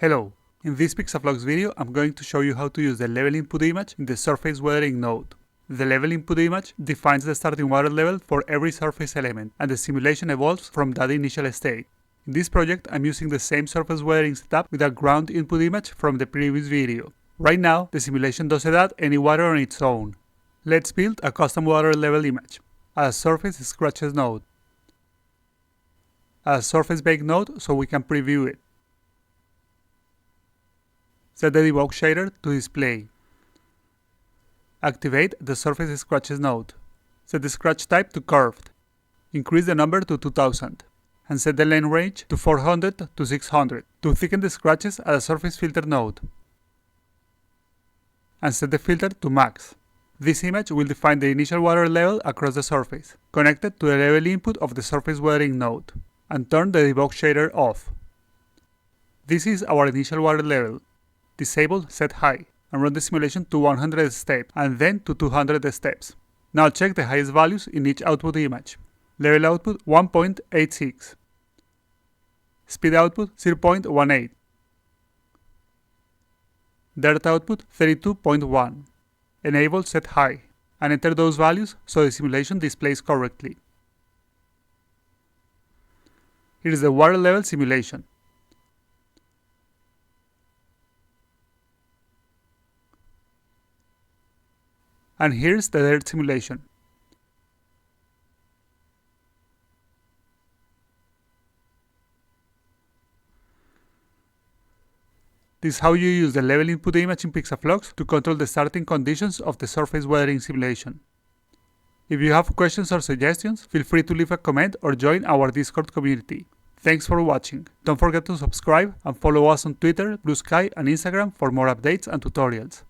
Hello, in this PixaFlux video I'm going to show you how to use the level input image in the surface weathering node. The level input image defines the starting water level for every surface element, and the simulation evolves from that initial state. In this project I'm using the same surface weathering setup with a ground input image from the previous video. Right now the simulation doesn't add any water on its own. Let's build a custom water level image. Add a surface scratches node. Add a surface bake node so we can preview it. Set the debug shader to display. Activate the surface scratches node. Set the scratch type to curved. Increase the number to 2000. And set the length range to 400 to 600 to thicken the scratches at a surface filter node. And set the filter to max. This image will define the initial water level across the surface, connected to the level input of the surface weathering node. And turn the debug shader off. This is our initial water level. Disable set high and run the simulation to 100 steps and then to 200 steps. Now check the highest values in each output image. Level output 1.86. Speed output 0.18. Dirt output 32.1. Enable set high and enter those values so the simulation displays correctly. Here is the water level simulation. And here's the dirt simulation. This is how you use the level input image in PixaFlux to control the starting conditions of the surface weathering simulation. If you have questions or suggestions, feel free to leave a comment or join our Discord community. Thanks for watching. Don't forget to subscribe and follow us on Twitter, Blue Sky, and Instagram for more updates and tutorials.